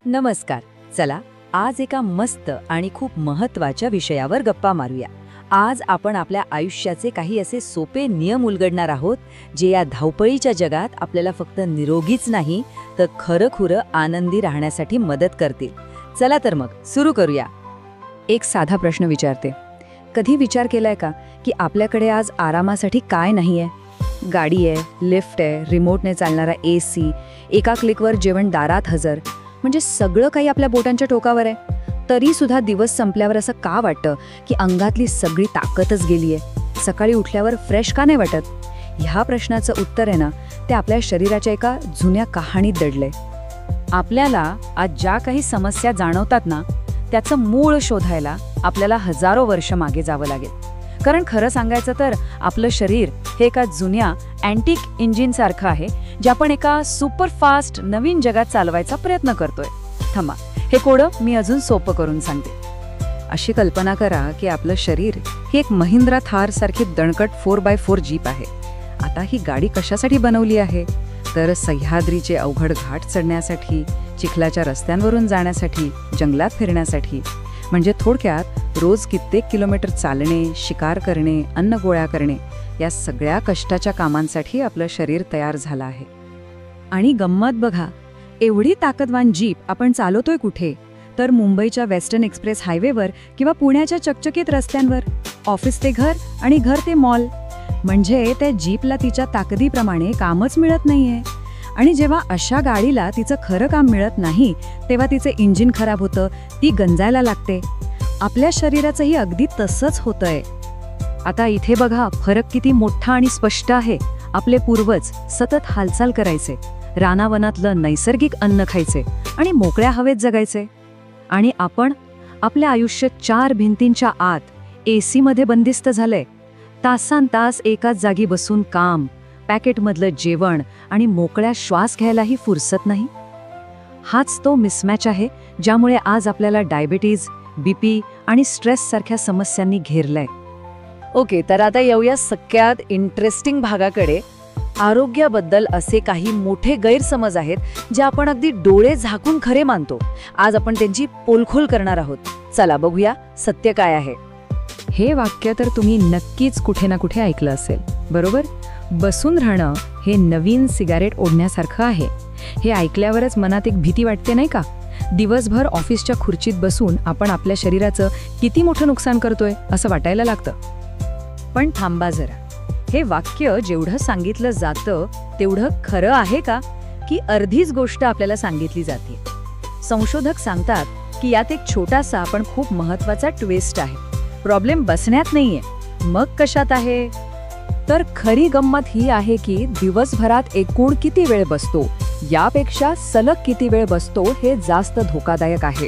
नमस्कार. चला आज एका मस्त आणि खूप महत्त्वाच्या विषयावर गप्पा मारूया. आज आपण आपल्या आयुष्याचे काही असे सोपे नियम उलगडणार आहोत जे या धावपळीच्या जगात आपल्याला फक्त निरोगीच नाही तर खरंखुरं आनंदी राहण्यासाठी मदत करतील. चला तर मग सुरू करूया. एक साधा प्रश्न विचारते. कधी विचार केलाय का की आपल्याकडे आज आरामासाठी काय नाहीये? गाडी आहे, लिफ्ट आहे, रिमोटने चालणारा AC, एका क्लिकवर जेवण दारात हजर, म्हणजे सगळं काही आपल्या बोटांच्या टोकावर आहे. तरी सुद्धा दिवस संपल्यावर असं का वाटतं की अंगातली सगळी ताकदच गेलीये? सकाळी उठल्यावर फ्रेश का नाही वाटत? ह्या प्रश्नाचं उत्तर आहे ना, ते आपल्या शरीराच्या एका जुन्या कहाणीत दडलंय. आपल्याला आज ज्या काही समस्या जाणवतात ना, त्याचं मूळ शोधायला आपल्याला हजारो वर्ष मागे जावं लागेल. कारण खरं सांगायचं तर आपलं शरीर हे एका जुन्या अँटिक इंजिनसारखं आहे, जे आपण एका सुपरफास्ट नवीन जगात चालवायचा प्रयत्न करतोय. थांबा, हे कोडं मी अजून सोपं करून सांगते. अशी कल्पना करा की आपलं शरीर ही एक महिंद्रा थार सारखी दणकट 4x4 जीप आहे. आता ही गाडी कशासाठी बनवली आहे? तर सह्याद्रीचे अवघड घाट चढण्यासाठी, चिखलाच्या रस्त्यांवरून जाण्यासाठी, जंगलात फिरण्यासाठी. म्हणजे थोडक्यात रोज कित्येक किलोमीटर चालणे, शिकार करणे, अन्न गोळा करणे, या सगळ्या कष्टाच्या कामांसाठी आपलं शरीर तयार झालं आहे. आणि गंमत बघा, एवढी ताकदवान जीप आपण चालवतोय कुठे? तर मुंबईच्या वेस्टर्न एक्सप्रेस हायवेवर किंवा पुण्याच्या चकचकीत रस्त्यांवर. ऑफिस ते घर आणि घर ते मॉल. म्हणजे त्या जीपला तिच्या ताकदीप्रमाणे कामच मिळत नाहीये. आणि जेव्हा अशा गाडीला तिचं खरं काम मिळत नाही, तेव्हा तिचे इंजिन खराब होतं, ती गंजायला लागते. आपल्या शरीराचंही अगदी तसंच होतंय. आता इथे बघा, फरक किती मोठा आणि स्पष्ट आहे. आपले पूर्वज सतत हालचाल करायचे, रानावनातलं नैसर्गिक अन्न खायचे आणि मोकळ्या हवेत जगायचे. आणि आपण आपल्या आयुष्य 4 भिंतींच्या आत AC मध्ये बंदिस्त झालंय. तासांतास एकाच जागी बसून काम, पॅकेटमधलं जेवण आणि मोकळ्या श्वास घ्यायलाही फुरसत नाही. हाच तो मिसमॅच आहे ज्यामुळे आज आपल्याला डायबिटीज, BP आणि स्ट्रेस सारख्या समस्यांनी घेरलंय. ओके, तर आता येऊया सगळ्यात इंटरेस्टिंग भागाकडे. आरोग्याबद्दल असे काही मोठे गैरसमज आहेत जे आपण अगदी डोळे झाकून खरे मानतो. आज आपण त्यांची पोलखोल करणार आहोत. चला बघूया सत्य काय आहे. हे वाक्य तर तुम्ही नक्कीच कुठे ना कुठे ऐकलं असेल, बरोबर? बसून राहणं हे नवीन सिगारेट ओढण्यासारखं आहे. हे ऐकल्यावरच मनात एक भीती वाटते नाही का? दिवसभर ऑफिसच्या खुर्चीत बसून आपण आपल्या शरीराचं किती मोठं नुकसान करतोय असं वाटायला लागतं. पण थांबा जरा, हे वाक्य जेवढं सांगितलं जातं तेवढं खरं आहे का? की अर्धीच गोष्ट आपल्याला सांगितली जाते? संशोधक सांगतात की यात एक छोटासा पण खूप महत्वाचा ट्विस्ट आहे. प्रॉब्लेम बसण्यात नाहीये, मग कशात आहे? तर खरी गंमत ही आहे की दिवसभरात एकूण किती वेळ बसतो यापेक्षा सलग किती वेळ बसतो हे जास्त धोकादायक आहे.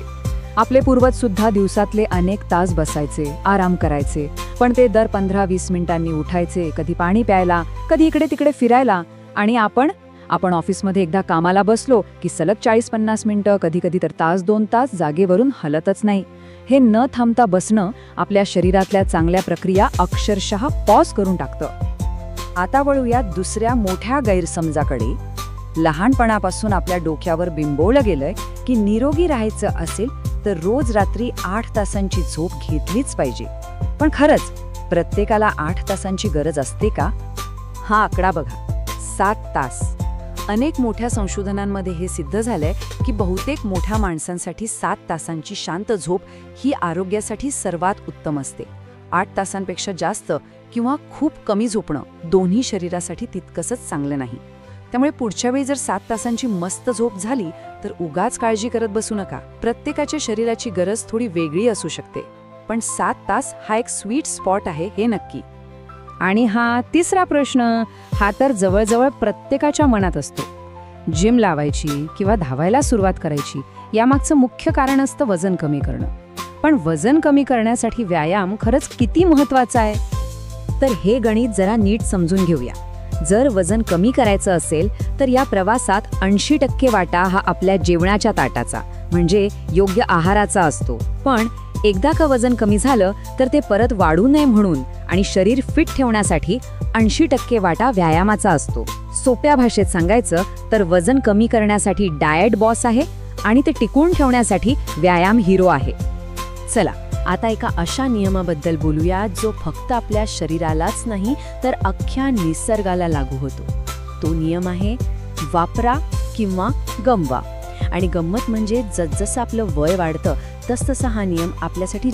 आपले पूर्वज सुद्धा दिवसातले अनेक तास बसायचे, आराम करायचे, पण ते दर 15-20 मिनिटांनी उठायचे, कधी पाणी प्यायला, कधी इकडे तिकडे फिरायला. आणि आपण ऑफिसमध्ये एकदा कामाला बसलो की सलग 40-50 मिनिटं, कधी कधी तर तास 2 तास जागेवरून हलतच नाही. हे न थांबता बसणं आपल्या शरीरातल्या चांगल्या प्रक्रिया अक्षरशः पॉज करून टाकतं. आता वळूया दुसऱ्या मोठ्या गैरसमजाकडे. लहानपणापासून आपल्या डोक्यावर बिंबवलं गेलंय की निरोगी राहायचं असेल तर रोज रात्री 8 तासांची झोप घेतलीच पाहिजे. पण खरंच प्रत्येकाला 8 तासांची गरज असते का? हा आकडा बघा, 7 तास. अनेक मोठ्या संशोधनांमध्ये हे सिद्ध झालंय की बहुतेक मोठ्या माणसांसाठी 7 तासांची शांत झोप ही आरोग्यासाठी सर्वात उत्तम असते. 8 तासांपेक्षा जास्त किंवा खूप कमी झोपणं दोन्ही शरीरासाठी तितकंच चांगलं नाही. त्यामुळे पुढच्या वेळी जर 7 तासांची मस्त झोप झाली तर उगाच काळजी करत बसू नका. प्रत्येकाच्या शरीराची गरज थोडी वेगळी असू शकते, पण 7 तास हा एक स्वीट स्पॉट आहे हे नक्की. आणि हा तिसरा प्रश्न, हा तर जवळजवळ प्रत्येकाच्या मनात असतो. जिम लावायची किंवा धावायला सुरुवात करायची, यामागचं मुख्य कारण असतं वजन कमी करणं. पण वजन कमी करण्यासाठी व्यायाम खरंच किती महत्वाचा आहे? तर हे गणित जरा नीट समजून घेऊया. जर वजन कमी करायचं असेल तर या प्रवासात 80% वाटा हा आपल्या जेवणाच्या ताटाचा, म्हणजे योग्य आहाराचा असतो. पण एकदा का वजन कमी झालं तर ते परत वाढू नये म्हणून आणि शरीर फिट ठेवण्यासाठी 80% वाटा व्यायामाचा असतो. सोप्या भाषेत सांगायचं तर वजन कमी करण्यासाठी डाएट बॉस आहे आणि ते टिकवून ठेवण्यासाठी व्यायाम हिरो आहे. चला आता एका अशा नियमाबद्दल बोलूया जो फक्त आपल्या शरीरालाच नाही तर अख्ख्या निसर्गाला लागू होतो. तो नियम आहे वापरा किंवा गमवा. आणि गंमत म्हणजे जसजसं आपलं वय वाढतं तसतसा हा नियम आपल्यासाठी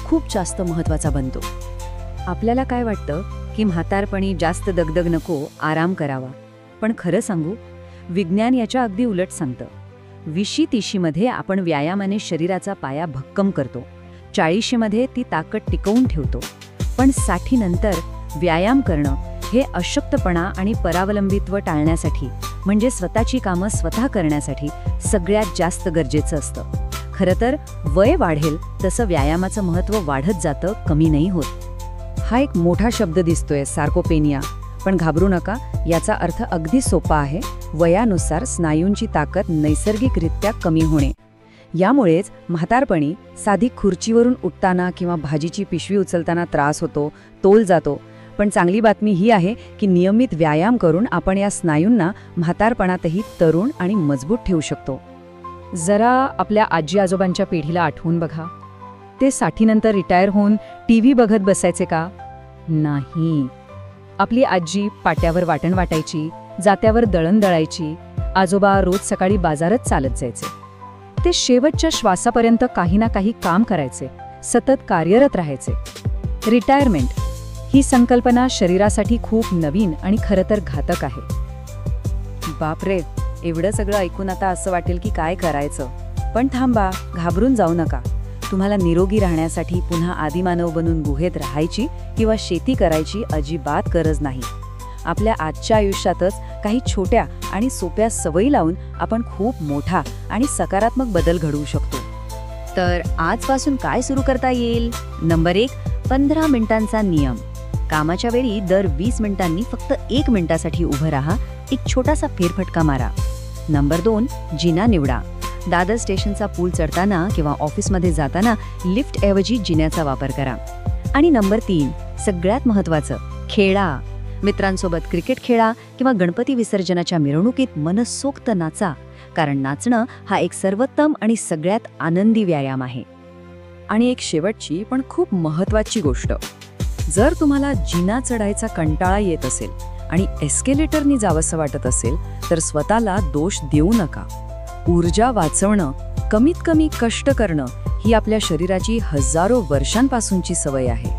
खूप जास्त महत्त्वाचा बनतो. आपल्याला काय वाटतं की म्हातारपणी जास्त दगदग नको, आराम करावा. पण खरं सांगू, विज्ञान याच्या अगदी उलट सांगतं. 20-30मध्ये आपण व्यायामाने शरीराचा पाया भक्कम करतो, 40मध्ये ती ताकद टिकवून ठेवतो. पण 60नंतर व्यायाम करणं हे अशक्तपणा आणि परावलंबित्व टाळण्यासाठी, म्हणजे स्वतःची कामं स्वतः करण्यासाठी सगळ्यात जास्त गरजेचं असतं. खरं तर वय वाढेल तसं व्यायामाचं महत्त्व वाढत जातं, कमी नाही होत. हा एक मोठा शब्द दिसतोय, सार्कोपेनिया. पण घाबरू नका, याचा अर्थ अगदी सोपा आहे. वयानुसार स्नायूंची ताकद नैसर्गिकरित्या कमी होणे. यामुळेच म्हातारपणी साधी खुर्चीवरून उठताना किंवा भाजीची पिशवी उचलताना त्रास होतो, तोल जातो. पण चांगली बातमी ही आहे की नियमित व्यायाम करून आपण या स्नायूंना म्हातारपणातही तरुण आणि मजबूत ठेवू शकतो. जरा आपल्या आजी आजोबांच्या पिढीला आठवून बघा. ते 60नंतर रिटायर होऊन टीव्ही बघत बसायचे का? नाही. आपली आजी पाट्यावर वाटण वाटायची, जात्यावर दळण दळायची. आजोबा रोज सकाळी बाजारात चालत जायचे. ते शेवटच्या श्वासापर्यंत काही ना काही काम करायचे, सतत कार्यरत राहायचे. रिटायरमेंट ही संकल्पना शरीरासाठी खूप नवीन आणि खरं तर घातक आहे. बापरे, एवढं सगळं ऐकून आता असं वाटेल की काय करायचं. पण थांबा, घाबरून जाऊ नका. तुम्हाला निरोगी राहण्यासाठी पुन्हा आदिमानव बनून गुहेत राहायची किंवा शेती करायची अजिबात गरज नाही. आपल्या आजच्या आयुष्यातच काही छोट्या आणि सोप्या सवयी लावून आपण खूप मोठा आणि सकारात्मक बदल घडवू शकतो. तर आजपासून काय सुरू करता येईल? नंबर 1, 15 मिनिटांचा नियम. कामाच्या वेळी दर 20 मिनिटांनी फक्त 1 मिनिटासाठी उभं राहा, एक छोटासा फेरफटका मारा. नंबर 2, जिना निवडा. दादर स्टेशनचा पूल चढताना किंवा ऑफिसमध्ये जाताना लिफ्टऐवजी जिन्याचा वापर करा. आणि नंबर 3, सगळ्यात महत्त्वाचं, खेळा. मित्रांसोबत क्रिकेट खेळा किंवा गणपती विसर्जनाच्या मिरवणुकीत मनसोक्त नाचा. कारण नाचणं हा एक सर्वोत्तम आणि सगळ्यात आनंदी व्यायाम आहे. आणि एक शेवटची पण खूप महत्त्वाची गोष्ट, जर तुम्हाला जिना चढायचा कंटाळा येत असेल आणि एस्केलेटरनी जावंसं वाटत असेल तर स्वतःला दोष देऊ नका. ऊर्जा वाचवणं, कमीत कमी कष्ट करणं ही आपल्या शरीराची हजारो वर्षांपासूनची सवय आहे.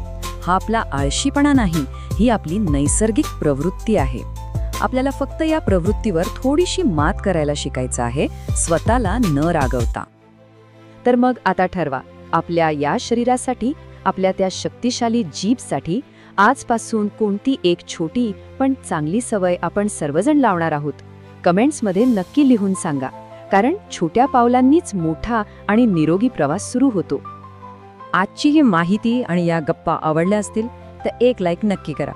हा आपला आळशीपणा नाही, ही आपली नैसर्गिक प्रवृत्ती आहे. आपल्याला फक्त या प्रवृत्तीवर थोडीशी मात करायला शिकायचं आहे, स्वतःला न रागवता. तर मग आता ठरवा, आपल्या या शरीरासाठी, आपल्या त्या शक्तिशाली जीभसाठी आजपासून कोणती एक छोटी पण चांगली सवय आपण सर्वजण लावणार आहोत? कमेंट्समध्ये नक्की लिहून सांगा. कारण छोट्या पावलांनीच मोठा आणि निरोगी प्रवास सुरू होतो. आजची ही माहिती आणि या गप्पा आवडल्या असतील तर एक लाईक नक्की करा.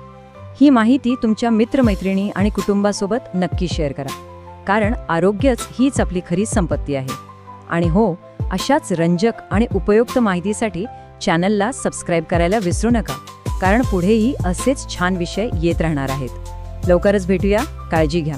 ही माहिती तुमच्या मित्रमैत्रिणी आणि कुटुंबासोबत नक्की शेअर करा. कारण आरोग्यच हीच आपली खरी संपत्ती आहे. आणि हो, अशाच रंजक आणि उपयुक्त माहितीसाठी चॅनलला सबस्क्राईब करायला विसरू नका. कारण पुढेही असेच छान विषय येत राहणार आहेत. लवकरच भेटूया. काळजी घ्या.